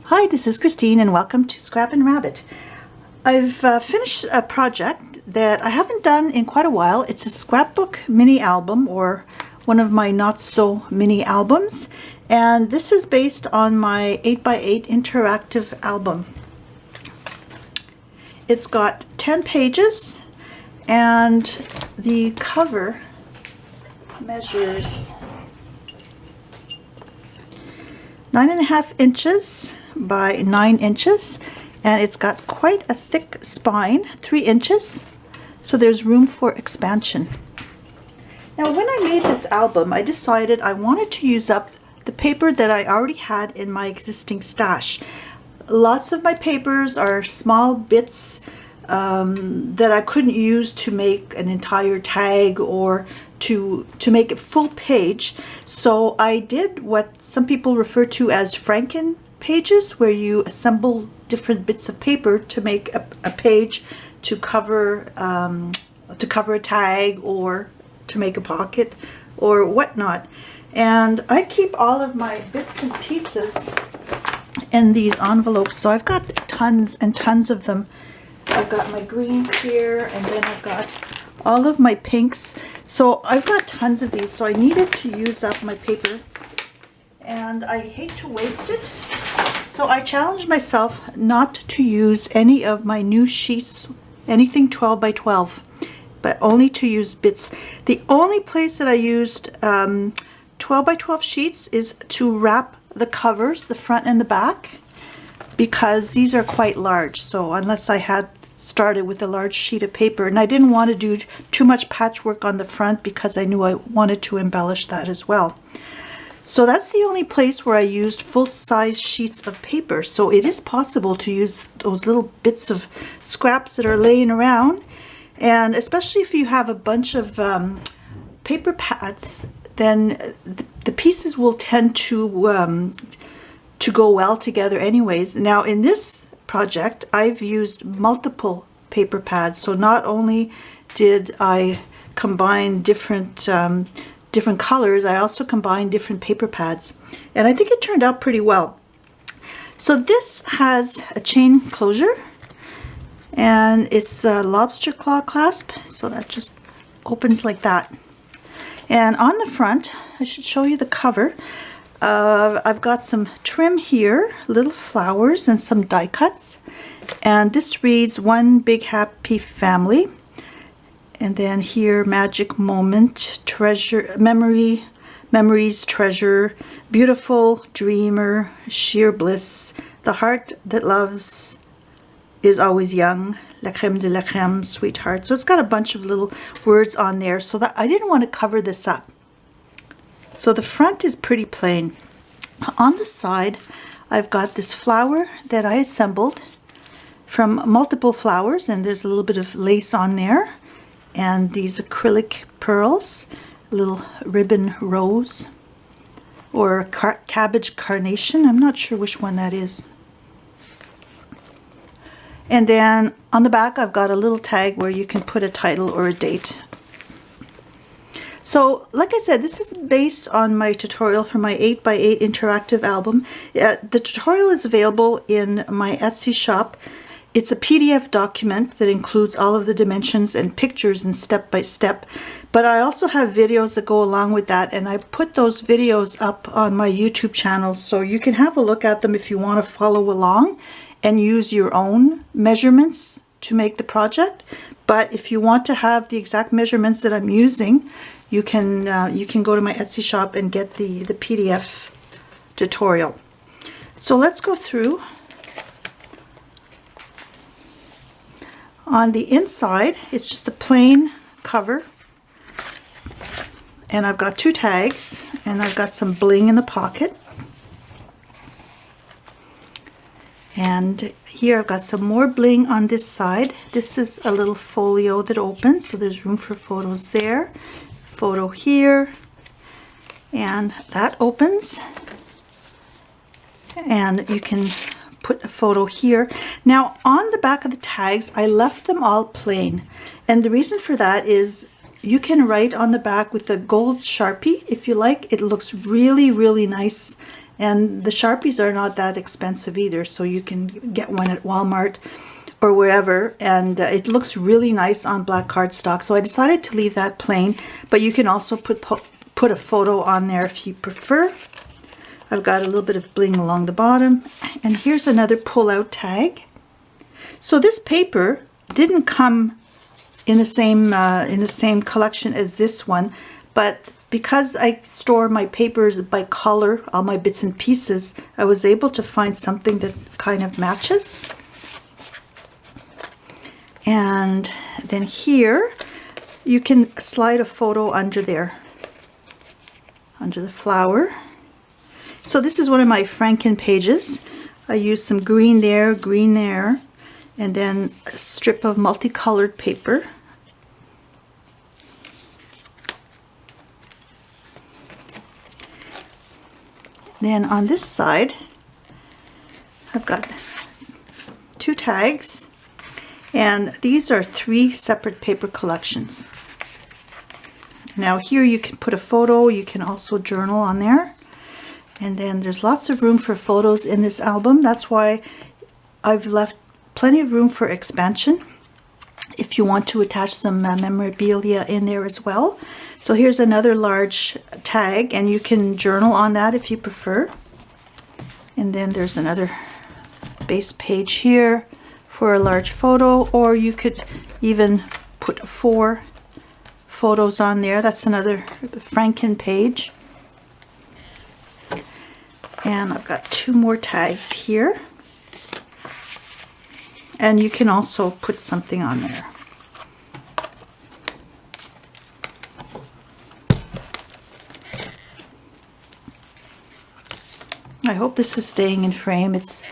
Hi, this is Christine and welcome to Scrap and Rabbit. I've finished a project that I haven't done in quite a while. It's a scrapbook mini album, or one of my not so mini albums, and this is based on my 8x8 interactive album. It's got 10 pages and the cover measures 9.5 inches by 9 inches, and it's got quite a thick spine, 3 inches, so there's room for expansion. Now, when I made this album, I decided I wanted to use up the paper that I already had in my existing stash. Lots of my papers are small bits that I couldn't use to make an entire tag or to make a full page. So I did what some people refer to as Franken pages, where you assemble different bits of paper to make a page to cover a tag or to make a pocket or whatnot. And I keep all of my bits and pieces in these envelopes, so I've got tons and tons of them. I've got my greens here, and then I've got all of my pinks. So I've got tons of these, so I needed to use up my paper, and I hate to waste it. So I challenged myself not to use any of my new sheets, anything 12 by 12, but only to use bits. The only place that I used 12 by 12 sheets is to wrap the covers, the front and the back, because these are quite large. So unless I had started with a large sheet of paper, and I didn't want to do too much patchwork on the front because I knew I wanted to embellish that as well. So that's the only place where I used full-size sheets of paper. So it is possible to use those little bits of scraps that are laying around, and especially if you have a bunch of paper pads, then the pieces will tend to go well together anyways. Now in this project, I've used multiple paper pads, so not only did I combine different colors, I also combined different paper pads, and I think it turned out pretty well. So this has a chain closure, and it's a lobster claw clasp, so that just opens like that. And on the front, I should show you the cover. I've got some trim here, little flowers and some die cuts, and this reads "One Big Happy Family." And then here, magic moment, treasure, memories, treasure, beautiful dreamer, sheer bliss, the heart that loves is always young, la crème de la crème, sweetheart. So it's got a bunch of little words on there, so that I didn't want to cover this up. So the front is pretty plain. On the side, I've got this flower that I assembled from multiple flowers, and there's a little bit of lace on there, and these acrylic pearls, a little ribbon rose, or cabbage carnation. I'm not sure which one that is. And then on the back, I've got a little tag where you can put a title or a date. So, like I said, this is based on my tutorial for my 8x8 interactive album. The tutorial is available in my Etsy shop. It's a PDF document that includes all of the dimensions and pictures and step by step. But I also have videos that go along with that, and I put those videos up on my YouTube channel, so you can have a look at them if you want to follow along and use your own measurements to make the project. But if you want to have the exact measurements that I'm using, you can go to my Etsy shop and get the PDF tutorial. So let's go through. On the inside, it's just a plain cover, and I've got 2 tags, and I've got some bling in the pocket. And here I've got some more bling on this side. This is a little folio that opens, so there's room for photos there. Photo here, and that opens, and you can put a photo here. Now on the back of the tags, I left them all plain, and the reason for that is you can write on the back with a gold Sharpie if you like. It looks really, really nice And the Sharpies are not that expensive either, so you can get one at Walmart or wherever, and it looks really nice on black cardstock. So I decided to leave that plain, but you can also put a photo on there if you prefer. I've got a little bit of bling along the bottom, and here's another pull-out tag. So this paper didn't come in the same collection as this one, but because I store my papers by color, all my bits and pieces, I was able to find something that kind of matches. And then here you can slide a photo under there, under the flower. So this is one of my Franken pages. I used some green there, and then a strip of multicolored paper. Then on this side, I've got 2 tags, and these are 3 separate paper collections. Now here you can put a photo, you can also journal on there, and then there's lots of room for photos in this album. That's why I've left plenty of room for expansion if you want to attach some memorabilia in there as well. So here's another large tag, and you can journal on that if you prefer. And then there's another base page here for a large photo, or you could even put 4 photos on there. That's another Franken page. And I've got 2 more tags here. And you can also put something on there. I hope this is staying in frame. It's a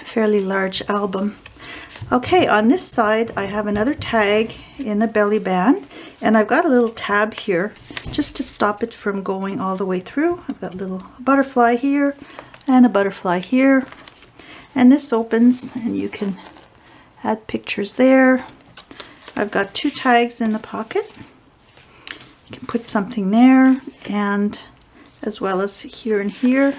fairly large album. Okay, on this side I have another tag in the belly band, and I've got a little tab here just to stop it from going all the way through. I've got a little butterfly here and a butterfly here, and this opens and you can add pictures there. I've got 2 tags in the pocket. You can put something there, and as well as here and here.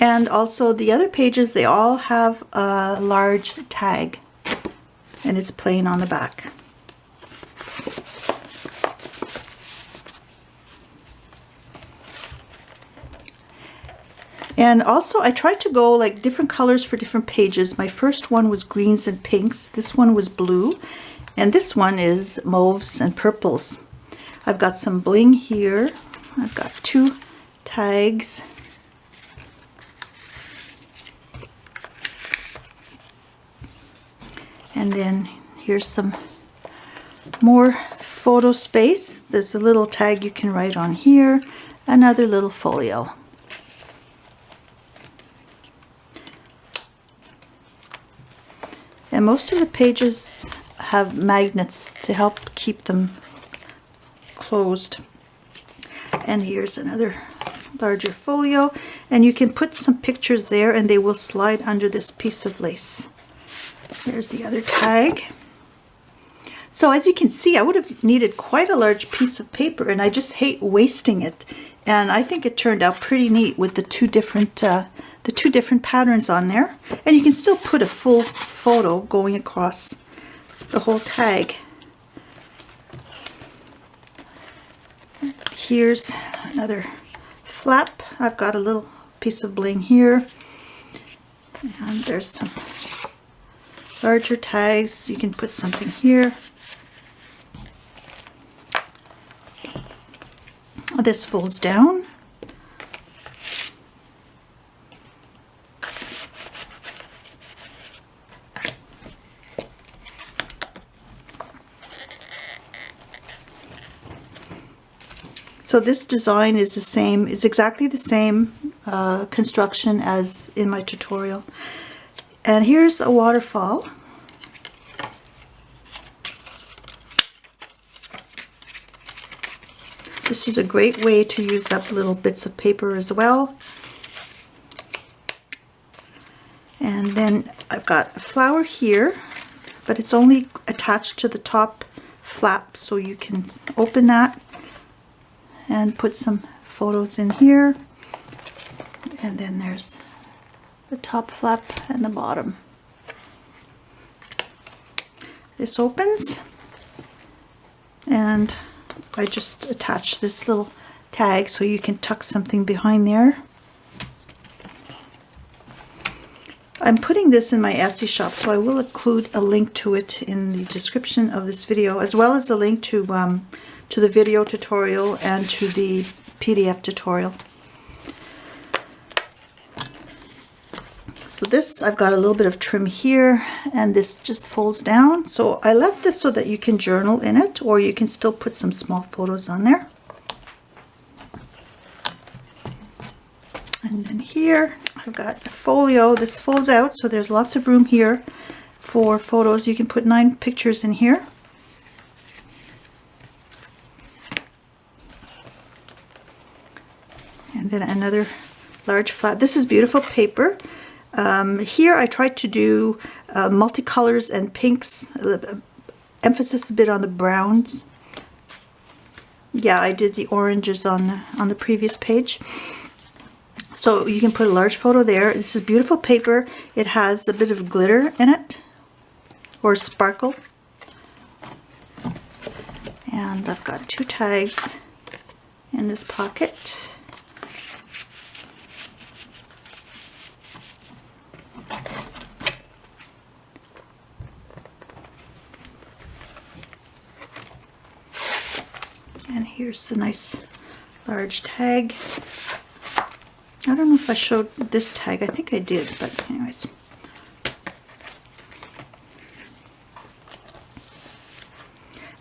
And also the other pages, they all have a large tag, and it's plain on the back. And also I tried to go like different colors for different pages. My first one was greens and pinks, this one was blue, and this one is mauves and purples. I've got some bling here. I've got 2 tags. And then here's some more photo space. There's a little tag you can write on here, another little folio. And most of the pages have magnets to help keep them closed. And here's another larger folio, and you can put some pictures there and they will slide under this piece of lace. There's the other tag. So as you can see, I would have needed quite a large piece of paper, and I just hate wasting it. And I think it turned out pretty neat with the two different patterns on there. And you can still put a full photo going across the whole tag. Here's another flap. I've got a little piece of bling here, and there's some larger tags. You can put something here. This folds down. So this design is the same, is exactly the same construction as in my tutorial. And here's a waterfall. This is a great way to use up little bits of paper as well. And then I've got a flower here, but it's only attached to the top flap, so you can open that and put some photos in here. And then there's the top flap and the bottom. This opens, and I just attach this little tag so you can tuck something behind there. I'm putting this in my Etsy shop, so I will include a link to it in the description of this video, as well as a link to the video tutorial and to the PDF tutorial. So this, I've got a little bit of trim here, and this just folds down. So I left this so that you can journal in it, or you can still put some small photos on there. And then here I've got a folio. This folds out, so there's lots of room here for photos. You can put 9 pictures in here. And then another large flap. This is beautiful paper. Here I tried to do multicolors and pinks, emphasis a bit on the browns. Yeah, I did the oranges on the previous page. So you can put a large photo there. This is beautiful paper. It has a bit of glitter in it, or sparkle. And I've got 2 tags in this pocket. And here's the nice large tag. I don't know if I showed this tag. I think I did, but anyways.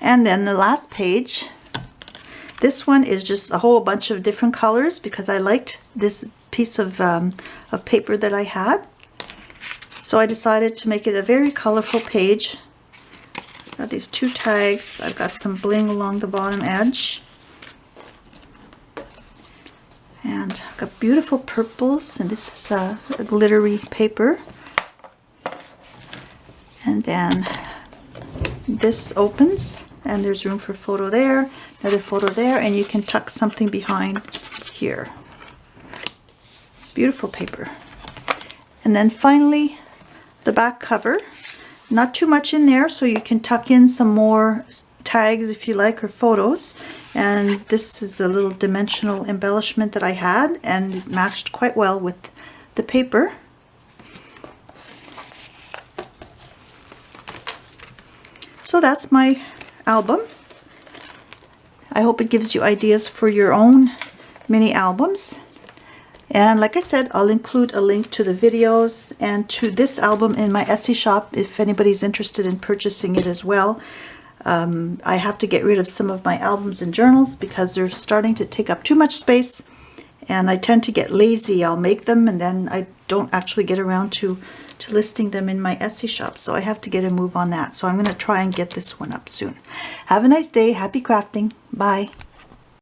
And then the last page. This one is just a whole bunch of different colors because I liked this piece of paper that I had. So I decided to make it a very colorful page. Got these 2 tags. I've got some bling along the bottom edge. And I've got beautiful purples, and this is a glittery paper. And then this opens, and there's room for a photo there, another photo there, and you can tuck something behind here. Beautiful paper. And then finally, the back cover. Not too much in there, so you can tuck in some more tags if you like, or photos. And this is a little dimensional embellishment that I had, and it matched quite well with the paper. So that's my album. I hope it gives you ideas for your own mini albums. And like I said, I'll include a link to the videos and to this album in my Etsy shop if anybody's interested in purchasing it as well. I have to get rid of some of my albums and journals because they're starting to take up too much space, and I tend to get lazy. I'll make them and then I don't actually get around to listing them in my Etsy shop, so I have to get a move on that. So I'm going to try and get this one up soon. Have a nice day. Happy crafting. Bye.